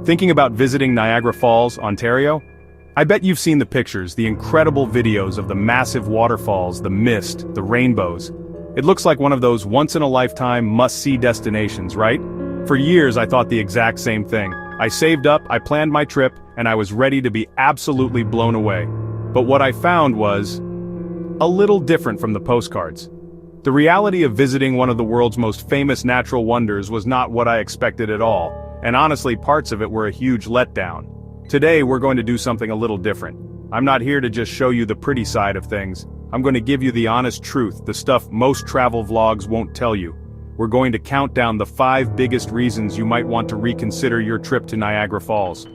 Thinking about visiting Niagara Falls, Ontario? I bet you've seen the pictures, the incredible videos of the massive waterfalls, the mist, the rainbows. It looks like one of those once-in-a-lifetime must-see destinations, right? For years I thought the exact same thing. I saved up, I planned my trip, and I was ready to be absolutely blown away. But what I found was a little different from the postcards. The reality of visiting one of the world's most famous natural wonders was not what I expected at all, and honestly parts of it were a huge letdown. Today we're going to do something a little different. I'm not here to just show you the pretty side of things. I'm going to give you the honest truth, the stuff most travel vlogs won't tell you. We're going to count down the 5 biggest reasons you might want to reconsider your trip to Niagara Falls.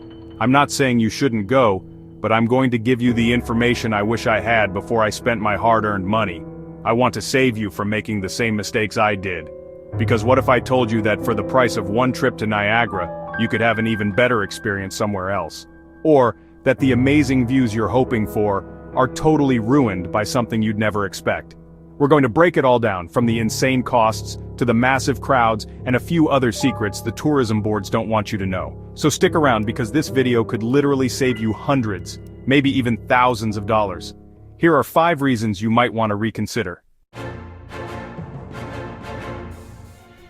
I'm not saying you shouldn't go, but I'm going to give you the information I wish I had before I spent my hard-earned money. I want to save you from making the same mistakes I did. Because what if I told you that for the price of one trip to Niagara, you could have an even better experience somewhere else? Or that the amazing views you're hoping for are totally ruined by something you'd never expect. We're going to break it all down, from the insane costs, to the massive crowds, and a few other secrets the tourism boards don't want you to know. So stick around because this video could literally save you hundreds, maybe even thousands of dollars. Here are 5 reasons you might want to reconsider.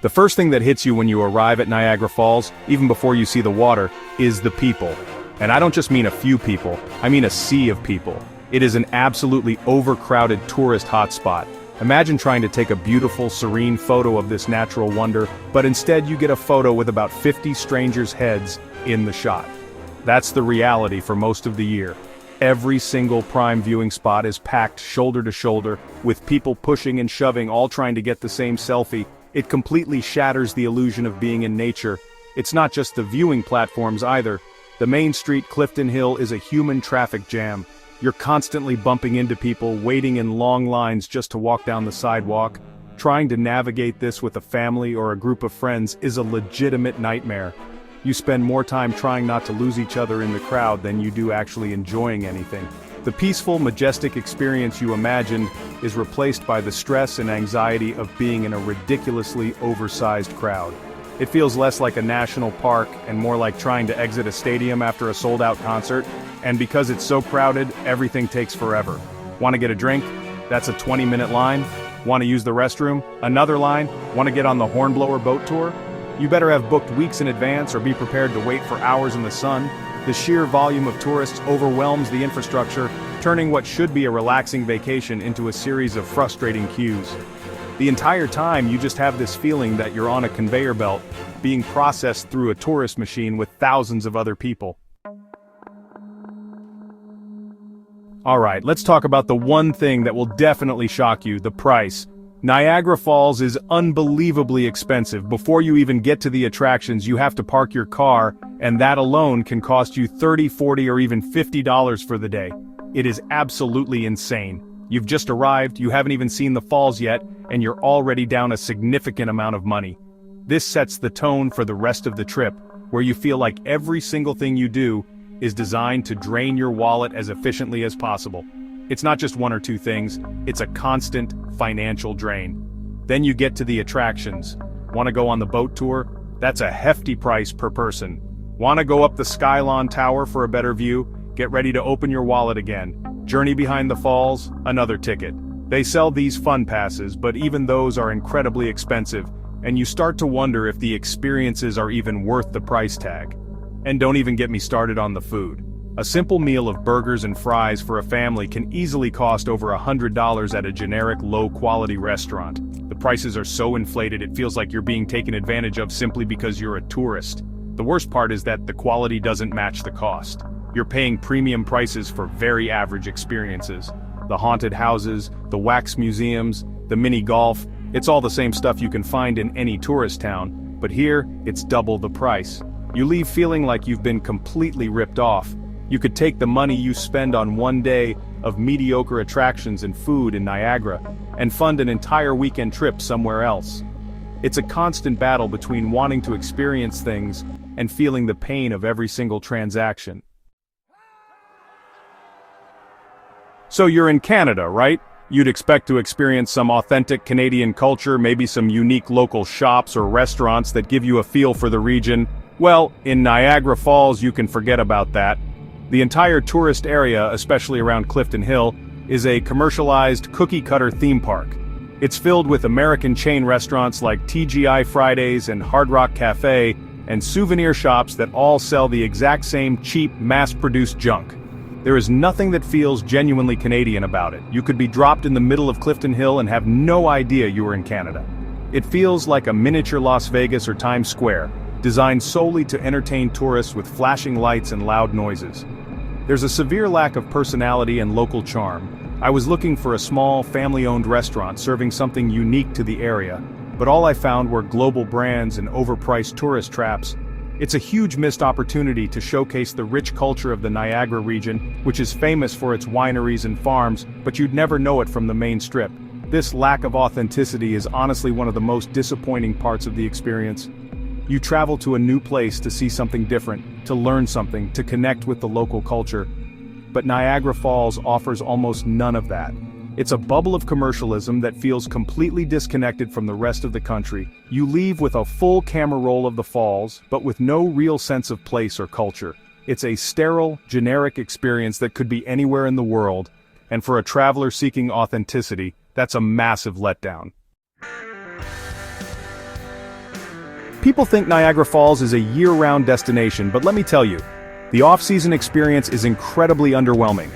The first thing that hits you when you arrive at Niagara Falls, even before you see the water, is the people. And I don't just mean a few people, I mean a sea of people. It is an absolutely overcrowded tourist hotspot. Imagine trying to take a beautiful, serene photo of this natural wonder, but instead you get a photo with about 50 strangers' heads in the shot. That's the reality for most of the year. Every single prime viewing spot is packed shoulder to shoulder, with people pushing and shoving, all trying to get the same selfie. It completely shatters the illusion of being in nature. It's not just the viewing platforms either. The main street, Clifton Hill, is a human traffic jam. You're constantly bumping into people, waiting in long lines just to walk down the sidewalk. Trying to navigate this with a family or a group of friends is a legitimate nightmare. You spend more time trying not to lose each other in the crowd than you do actually enjoying anything. The peaceful, majestic experience you imagined is replaced by the stress and anxiety of being in a ridiculously oversized crowd. It feels less like a national park and more like trying to exit a stadium after a sold-out concert, and because it's so crowded, everything takes forever. Want to get a drink? That's a 20-minute line. Want to use the restroom? Another line. Want to get on the Hornblower boat tour? You better have booked weeks in advance or be prepared to wait for hours in the sun. The sheer volume of tourists overwhelms the infrastructure, turning what should be a relaxing vacation into a series of frustrating queues. The entire time you just have this feeling that you're on a conveyor belt, being processed through a tourist machine with thousands of other people. Alright, let's talk about the one thing that will definitely shock you, the price. Niagara Falls is unbelievably expensive. Before you even get to the attractions, you have to park your car, and that alone can cost you $30, $40, or even $50 for the day. It is absolutely insane. You've just arrived, you haven't even seen the falls yet, and you're already down a significant amount of money. This sets the tone for the rest of the trip, where you feel like every single thing you do is designed to drain your wallet as efficiently as possible. It's not just one or two things, it's a constant financial drain. Then you get to the attractions. Want to go on the boat tour? That's a hefty price per person. Want to go up the Skylon Tower for a better view? Get ready to open your wallet again. Journey behind the falls? Another ticket. They sell these fun passes, but even those are incredibly expensive, and you start to wonder if the experiences are even worth the price tag. And don't even get me started on the food. A simple meal of burgers and fries for a family can easily cost over $100 at a generic low-quality restaurant. The prices are so inflated it feels like you're being taken advantage of simply because you're a tourist. The worst part is that the quality doesn't match the cost. You're paying premium prices for very average experiences. The haunted houses, the wax museums, the mini golf, it's all the same stuff you can find in any tourist town, but here, it's double the price. You leave feeling like you've been completely ripped off. You could take the money you spend on one day of mediocre attractions and food in Niagara and fund an entire weekend trip somewhere else. It's a constant battle between wanting to experience things and feeling the pain of every single transaction. So you're in Canada, right? You'd expect to experience some authentic Canadian culture, maybe some unique local shops or restaurants that give you a feel for the region. Well, in Niagara Falls you can forget about that. The entire tourist area, especially around Clifton Hill, is a commercialized cookie-cutter theme park. It's filled with American chain restaurants like TGI Fridays and Hard Rock Cafe, and souvenir shops that all sell the exact same cheap, mass-produced junk. There is nothing that feels genuinely Canadian about it. You could be dropped in the middle of Clifton Hill and have no idea you were in Canada. It feels like a miniature Las Vegas or Times Square, designed solely to entertain tourists with flashing lights and loud noises. There's a severe lack of personality and local charm. I was looking for a small, family-owned restaurant serving something unique to the area, but all I found were global brands and overpriced tourist traps. It's a huge missed opportunity to showcase the rich culture of the Niagara region, which is famous for its wineries and farms, but you'd never know it from the main strip. This lack of authenticity is honestly one of the most disappointing parts of the experience. You travel to a new place to see something different, to learn something, to connect with the local culture. But Niagara Falls offers almost none of that. It's a bubble of commercialism that feels completely disconnected from the rest of the country. You leave with a full camera roll of the falls, but with no real sense of place or culture. It's a sterile, generic experience that could be anywhere in the world, and for a traveler seeking authenticity, that's a massive letdown. People think Niagara Falls is a year-round destination, but let me tell you, the off-season experience is incredibly underwhelming.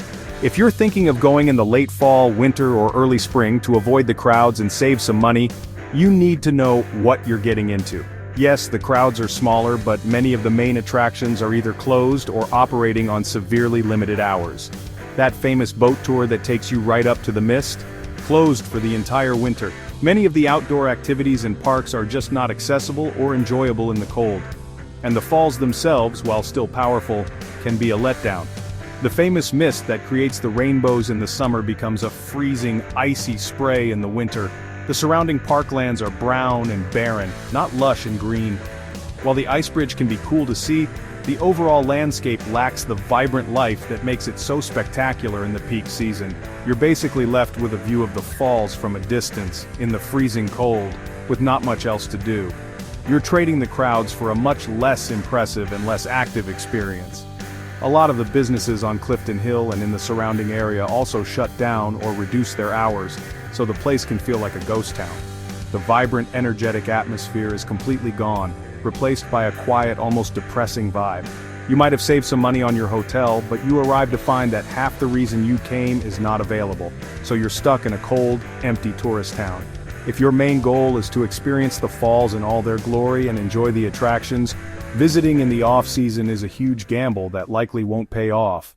If you're thinking of going in the late fall, winter, or early spring to avoid the crowds and save some money, you need to know what you're getting into. Yes, the crowds are smaller, but many of the main attractions are either closed or operating on severely limited hours. That famous boat tour that takes you right up to the mist? Closed for the entire winter. Many of the outdoor activities and parks are just not accessible or enjoyable in the cold. And the falls themselves, while still powerful, can be a letdown. The famous mist that creates the rainbows in the summer becomes a freezing, icy spray in the winter. The surrounding parklands are brown and barren, not lush and green. While the ice bridge can be cool to see, the overall landscape lacks the vibrant life that makes it so spectacular in the peak season. You're basically left with a view of the falls from a distance, in the freezing cold, with not much else to do. You're trading the crowds for a much less impressive and less active experience. A lot of the businesses on Clifton Hill and in the surrounding area also shut down or reduce their hours, so the place can feel like a ghost town. The vibrant, energetic atmosphere is completely gone, replaced by a quiet, almost depressing vibe. You might have saved some money on your hotel, but you arrive to find that half the reason you came is not available, so you're stuck in a cold, empty tourist town. If your main goal is to experience the falls in all their glory and enjoy the attractions, visiting in the off-season is a huge gamble that likely won't pay off.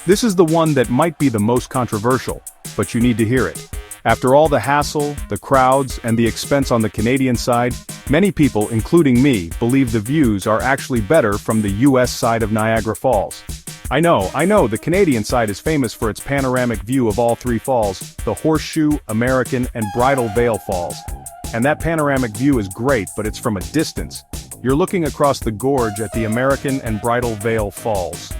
This is the one that might be the most controversial, but you need to hear it. After all the hassle, the crowds, and the expense on the Canadian side, many people, including me, believe the views are actually better from the US side of Niagara Falls. I know, the Canadian side is famous for its panoramic view of all three falls, the Horseshoe, American, and Bridal Veil Falls. And that panoramic view is great, but it's from a distance. You're looking across the gorge at the American and Bridal Veil Falls.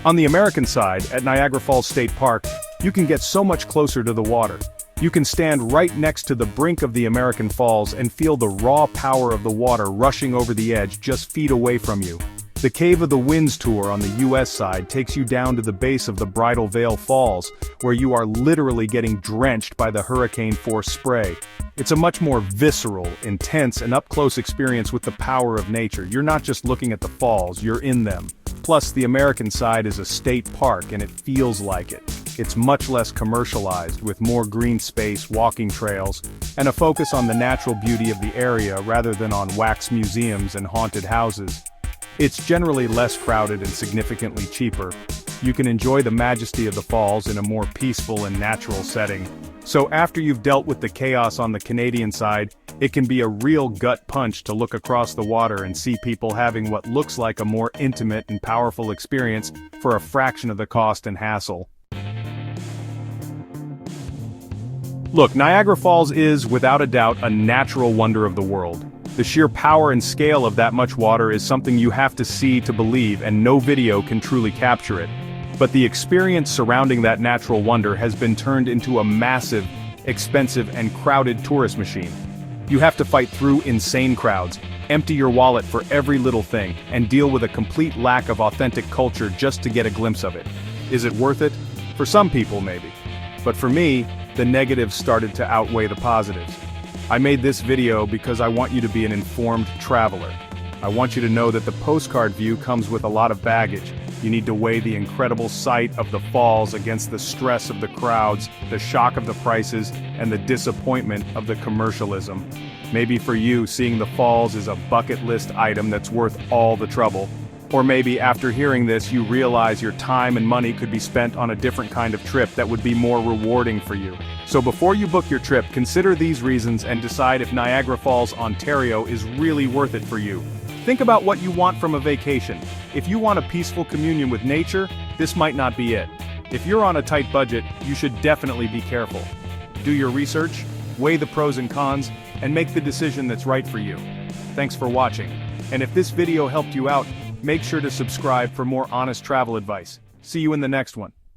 On the American side, at Niagara Falls State Park, you can get so much closer to the water. You can stand right next to the brink of the American Falls and feel the raw power of the water rushing over the edge just feet away from you. The Cave of the Winds tour on the US side takes you down to the base of the Bridal Veil Falls, where you are literally getting drenched by the hurricane-force spray. It's a much more visceral, intense, and up-close experience with the power of nature. You're not just looking at the falls, you're in them. Plus, the American side is a state park, and it feels like it. It's much less commercialized, with more green space, walking trails, and a focus on the natural beauty of the area rather than on wax museums and haunted houses. It's generally less crowded and significantly cheaper. You can enjoy the majesty of the falls in a more peaceful and natural setting. So after you've dealt with the chaos on the Canadian side, it can be a real gut punch to look across the water and see people having what looks like a more intimate and powerful experience for a fraction of the cost and hassle. Look, Niagara Falls is, without a doubt, a natural wonder of the world. The sheer power and scale of that much water is something you have to see to believe, and no video can truly capture it. But the experience surrounding that natural wonder has been turned into a massive, expensive, and crowded tourist machine. You have to fight through insane crowds, empty your wallet for every little thing, and deal with a complete lack of authentic culture just to get a glimpse of it. Is it worth it? For some people, maybe. But for me, the negatives started to outweigh the positives. I made this video because I want you to be an informed traveler. I want you to know that the postcard view comes with a lot of baggage. You need to weigh the incredible sight of the falls against the stress of the crowds, the shock of the prices, and the disappointment of the commercialism. Maybe for you, seeing the falls is a bucket list item that's worth all the trouble. Or maybe after hearing this, you realize your time and money could be spent on a different kind of trip that would be more rewarding for you. So before you book your trip, consider these reasons and decide if Niagara Falls, Ontario is really worth it for you. Think about what you want from a vacation. If you want a peaceful communion with nature, this might not be it. If you're on a tight budget, you should definitely be careful. Do your research, weigh the pros and cons, and make the decision that's right for you. Thanks for watching. And if this video helped you out, make sure to subscribe for more honest travel advice. See you in the next one.